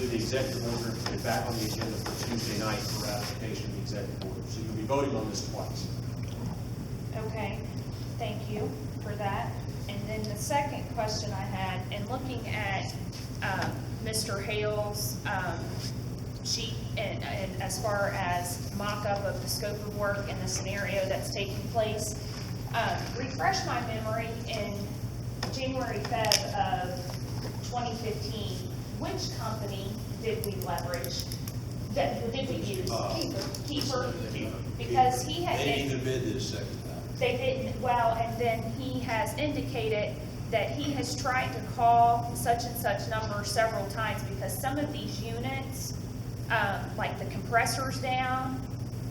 do the executive order and put it back on the agenda for Tuesday night for ratification of the executive order. So you'll be voting on this twice. Okay, thank you for that. And then the second question I had, in looking at Mr. Hale's sheet and as far as mock-up of the scope of work and the scenario that's taking place, refresh my memory, in January, Feb of 2015, which company did we leverage? Did we use? Keeper. Because he had. They didn't even bid this second time. They didn't, well, and then he has indicated that he has tried to call such and such number several times because some of these units, like the compressor's down,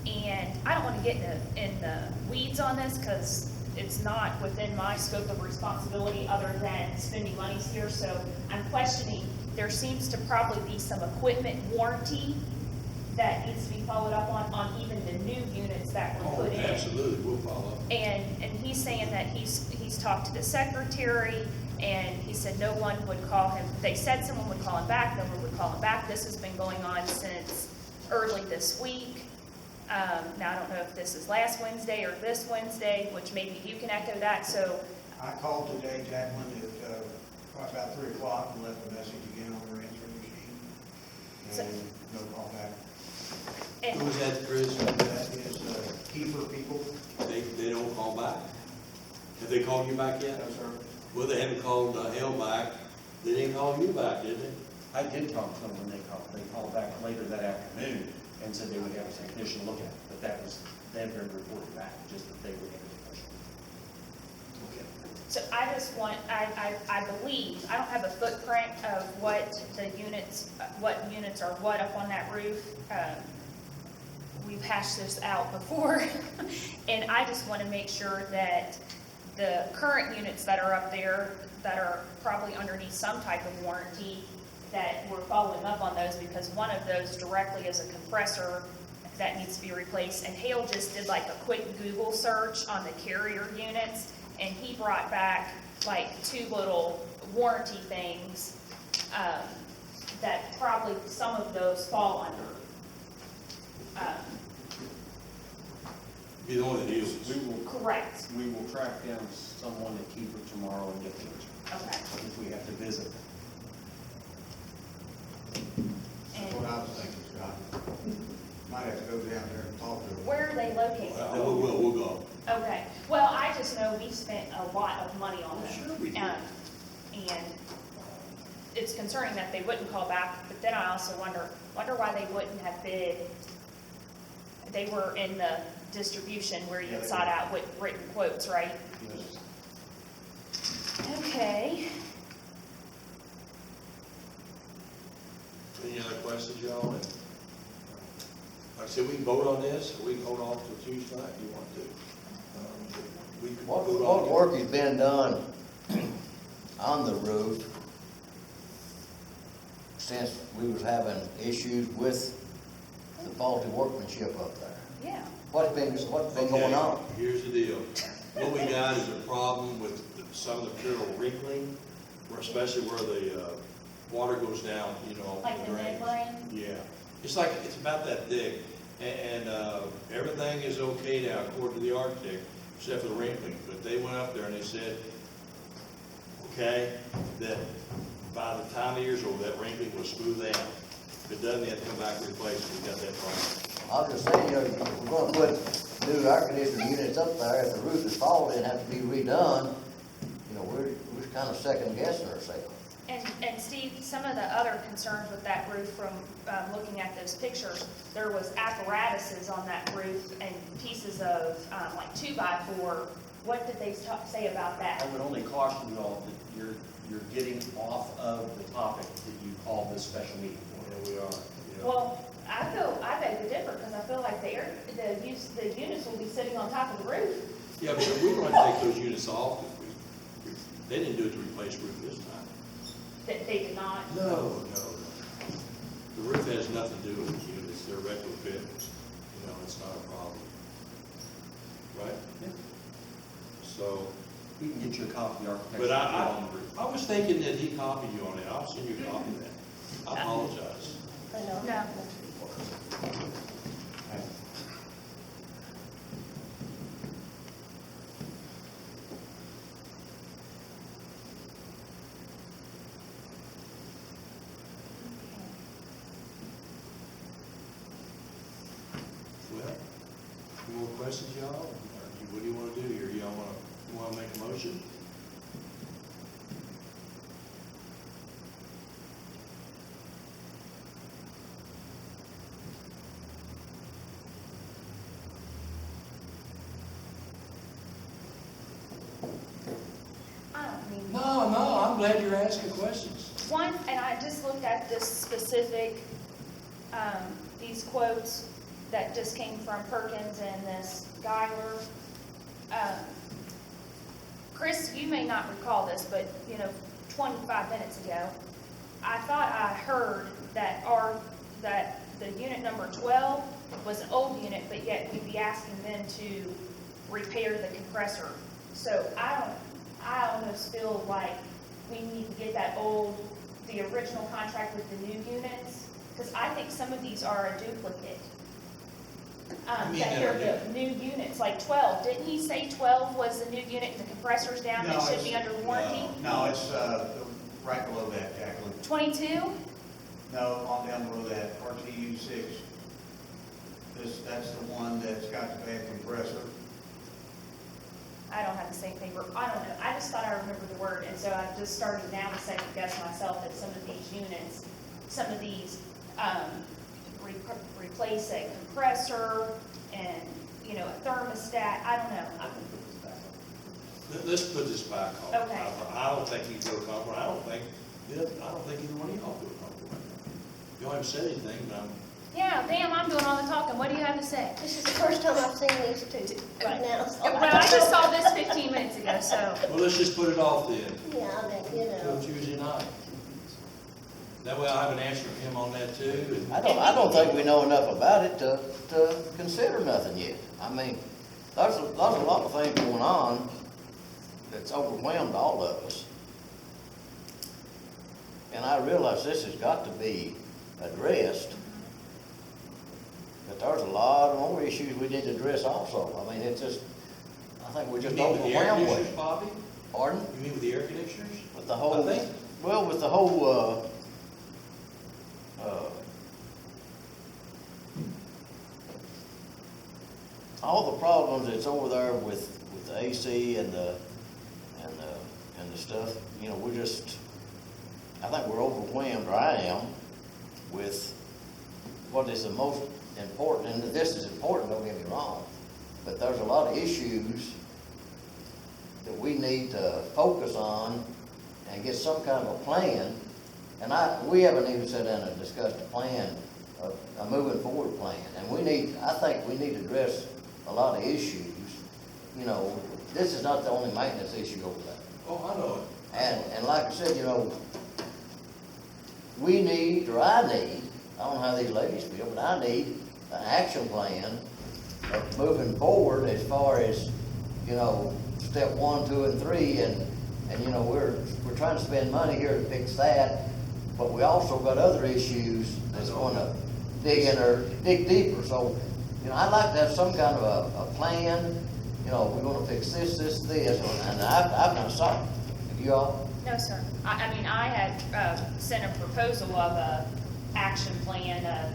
and I don't want to get in the weeds on this because it's not within my scope of responsibility other than spending monies here, so I'm questioning, there seems to probably be some equipment warranty that needs to be followed up on even the new units that were put in. Absolutely, we'll follow up. And he's saying that he's talked to the secretary, and he said no one would call him. They said someone would call him back, no one would call him back. This has been going on since early this week. Now, I don't know if this is last Wednesday or this Wednesday, which maybe you can echo that, so. I called today, Chapman, at about 3 o'clock and left a message again on their answering machine. And no call back. And Who was that, Chris? That is Keeper people. They don't call back. Have they called you back yet? No, sir. Well, they haven't called Hale back. They didn't call you back, did they? I did talk to them when they called. They called back later that afternoon and said they would have a technician look at it, but that was, they haven't reported back, just that they would have a technician. Okay. so I just want, I believe, I don't have a footprint of what units are what up on that roof. We've hashed this out before, and I just want to make sure that the current units that are up there that are probably underneath some type of warranty, that we're following up on those, because one of those directly is a compressor that needs to be replaced. And Hale just did like a quick Google search on the carrier units, and he brought back like 2 little warranty things that probably some of those fall under. Be the one that deals. Correct. We will track down someone at Keeper tomorrow and get theirs, Okay. if we have to visit them. That's what I was thinking, Scott. Might have to go down there and talk to them. Where are they located? We'll go. Okay, well, I just know we spent a lot of money on them. Sure we did. And it's concerning that they wouldn't call back, but then I also wonder why they wouldn't have bid. They were in the distribution where you Yeah, they sought were. out with written quotes, right? Yes. Okay, Any other questions, y'all? And, like I said, we can vote on this, or we can hold off till Tuesday night if you want to. We can What vote on it. work has been done on the roof since we was having issues with the faulty workmanship up there? yeah. What's been going on? Here's the deal. What we got is a problem with some of the material wrinkling, especially where the water goes down, you know. Like the drains. membrane? Yeah. It's like, it's about that thick. And everything is okay now according to the architect, except for the wrinkling. But they went up there and they said, okay, that by the time the year's over, that wrinkling will smooth out. If it doesn't, they have to come back and replace it. We got that problem. I was just saying, we're gonna put new air conditioning units up there. If the roof is faulty and have to be redone, we're kind of second guessing ourselves. And Steve, some of the other concerns with that roof from looking at those pictures, there was apparatuses on that roof and pieces of like 2x4. What did they say about that? I would only caution you all that you're getting off of the topic that you called this special meeting for. Yeah, we are. Yeah. Well, I beg to differ, because I feel like the units will be sitting on top of the roof. Yeah, but we're going to take those units off. They didn't do it to replace roof this time. They did not. No. The roof has nothing to do with the units. They're retrofit. It's not a problem. Right? Yeah. So, We can get you a copy of the architecture. but on the roof. I was thinking that he copied you on it. I'll send you a copy of that. I apologize. No. Well, any more questions, y'all? Or what do you wanna do here? Y'all wanna make a motion? I don't mean. No, I'm glad you're asking questions. One, and I just looked at this specific, these quotes that just came from Perkins and this Geiler. Chris, you may not recall this, but, 25 minutes ago, I thought I heard that that the unit number 12 was an old unit, but yet we'd be asking them to repair the compressor. So I almost feel like we need to get the original contract with the new units, because I think some of these are a duplicate. You mean That that they're are the new units, like 12, didn't he say 12 was the new unit and the compressor's down, No, it should be it's- under warranty? No, it's, right below that, Jacqueline. 22? No, on down below that, RTU 6. That's the one that's got the bad compressor. I don't have the same paper, I don't know, I just thought I remembered the word, and so I just started now to second guess myself that some of these units, some of these, replace a compressor and, a thermostat, I don't know. I can put this back on. Let's put this back on. Okay. I don't think you feel comfortable. I don't think either one of y'all feel comfortable. Y'all haven't said anything, but Yeah, damn, I'm doing all the talking, what do you have to say? This is the first time I've seen these two right now. so- Well, I just saw this 15 minutes ago, so. well, let's just put it off then, Yeah, I mean, till Tuesday night. That way I'll have an answer from him on that too. and- I don't think we know enough about it to consider nothing yet. I mean, there's a lot of things going on that's overwhelmed all of us. And I realize this has got to be addressed. But there's a lot of more issues we need to address also. I mean, it's just, I think we're You just mean with the air overwhelmed with conditioners, it. Bobby? Pardon? You mean with the air conditioners? With the whole, I think- well, with the whole, all the problems that's over there with the AC and the stuff, we're just, I think we're overwhelmed, or I am, with what is the most important, and this is important, don't get me wrong, but there's a lot of issues that we need to focus on and get some kind of a plan. And we haven't even sat down and discussed a plan, a moving forward plan. And I think we need to address a lot of issues. This is not the only maintenance issue over there. Oh, I know it. And like I said, we need, or I need, I don't know how these ladies feel, but I need an action plan of moving forward as far as, step 1, 2, and 3, and we're trying to spend money here to fix that, but we also got other issues that's gonna dig deeper, so, I'd like to have some kind of a plan, we're gonna fix this, and I've done something. Have you all? No, sir. I mean, I had sent a proposal of a action plan, a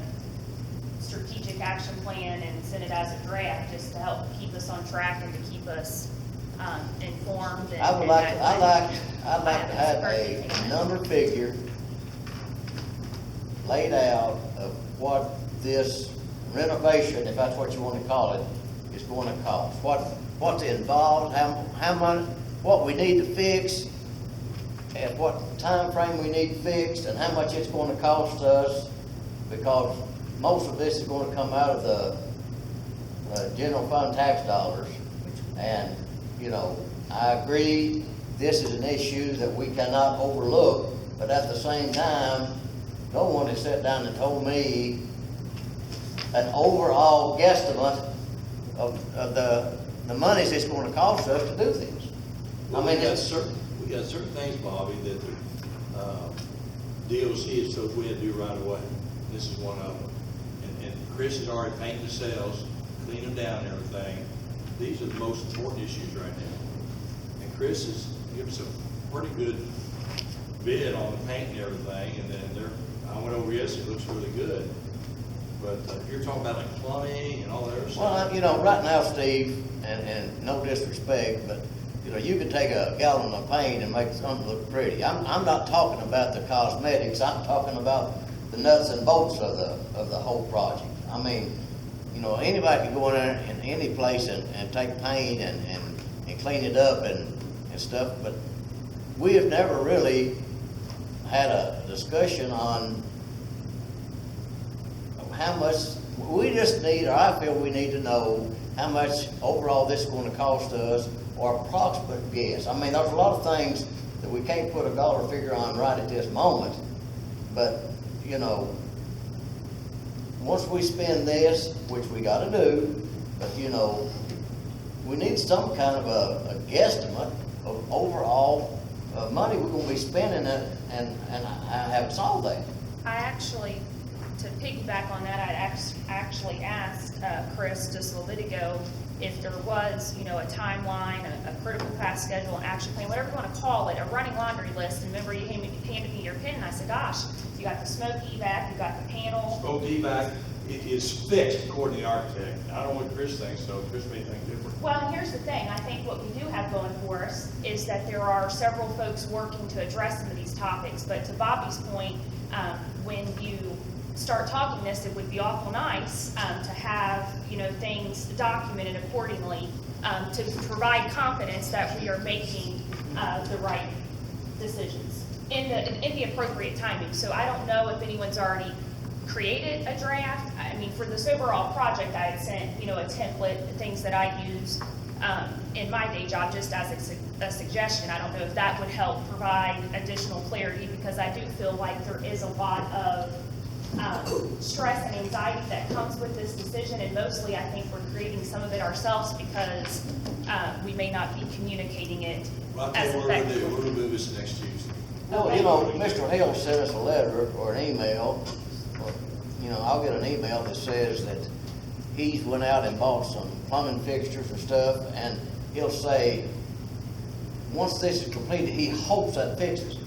strategic action plan, and sent it as a draft, just to help keep us on track and to keep us informed. And- I'd and like to haven't have heard a anything. number figure laid out of what this renovation, if that's what you want to call it, is going to cost. What's involved, how much, what we need to fix, at what time frame we need fixed, and how much it's going to cost us, because most of this is going to come out of the general fund tax dollars. And, I agree, this is an issue that we cannot overlook, but at the same time, no one has sat down and told me an overall guesstimate of the monies it's going to cost us to do this. Well, I mean, we got certain things, Bobby, that, DOC has told we had to do right away. This is one of them. And Chris has already painted the cells, cleaned them down and everything. These are the most important issues right now. And Chris has given us a pretty good bid on the paint and everything, and then I went over yesterday, it looks really good. But you're talking about like plumbing and all that other stuff. Well, you know, right now, Steve, and no disrespect, but, you know, you can take a gallon of paint and make something look pretty. I'm not talking about the cosmetics, I'm talking about the nuts and bolts of the whole project. I mean, you know, anybody can go in there in any place and take paint and clean it up and stuff, but we have never really had a discussion on how much, we just need, or I feel we need to know how much overall this is gonna cost us, or approximate guess. I mean, there's a lot of things that we can't put a dollar figure on right at this moment, but, you know, once we spend this, which we gotta do, but, you know, we need some kind of a guesstimate of overall money we're gonna be spending it, and I haven't solved that. I actually, to piggyback on that, I actually asked Chris just a little bit ago if there was, you know, a timeline, a critical path schedule, an action plan, whatever you want to call it, a running laundry list. And remember, you handed me your pen, and I said, gosh, you got the smoke evac, you got the panel. Smoke evac, it is fixed according to the architect. I don't know what Chris thinks, so Chris may think different. Well, and here's the thing, I think what we do have going for us is that there are several folks working to address some of these topics. But to Bobby's point, when you start talking this, it would be awful nice to have, you know, things documented accordingly to provide confidence that we are making the right decisions in the appropriate timing. So I don't know if anyone's already created a draft. I mean, for this overall project, I had sent, you know, a template, things that I use in my day job just as a suggestion. I don't know if that would help provide additional clarity, because I do feel like there is a lot of stress and anxiety that comes with this decision, and mostly I think we're creating some of it ourselves because we may not be communicating it Well, I'll tell as you what we're gonna do, effectively. we're gonna move this next Tuesday. Well, you know, Mr. Hill sent us a letter or an email, or, you know, I'll get an email that says that he's went out and bought some plumbing fixtures and stuff, and he'll say, once this is completed, he hopes that fixes it.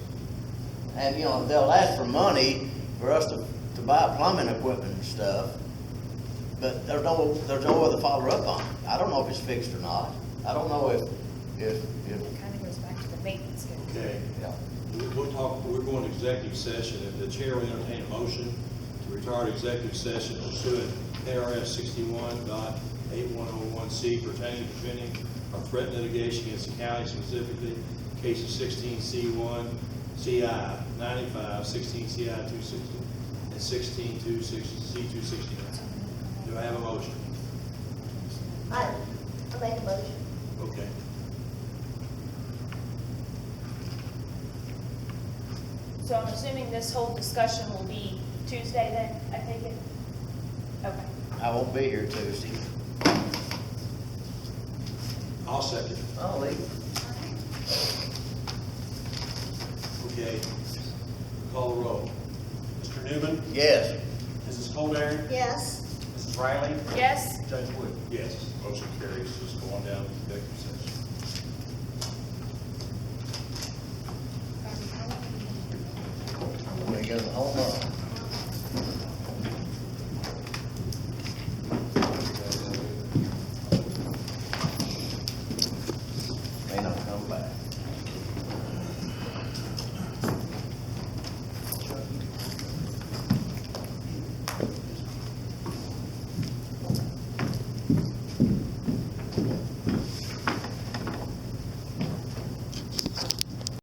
And, you know, they'll ask for money for us to buy plumbing equipment and stuff, but there's no other follow up on it. I don't know if it's fixed or not. I don't know if It kind of goes back to the maintenance schedule. Okay, yeah. we'll talk, we're going to executive session, and the chair will entertain a motion to retire to executive session pursuant KRS 61.8101C pertaining to defending or threatened litigation against the county, specifically cases 16C1, CI 95, 16 CI 260, and 16 C269. Do I have a motion? I make a motion. Okay. So I'm assuming this whole discussion will be Tuesday then, I take it? Okay. I won't be here Tuesday. I'll second. I'll leave. Okay. Call the roll. Mr. Newman, Yes. Mrs. Colbert, Yes. Mrs. Riley, Yes? Judge Wood. Yes, motion carries. Just go on down to executive session. We got a home run.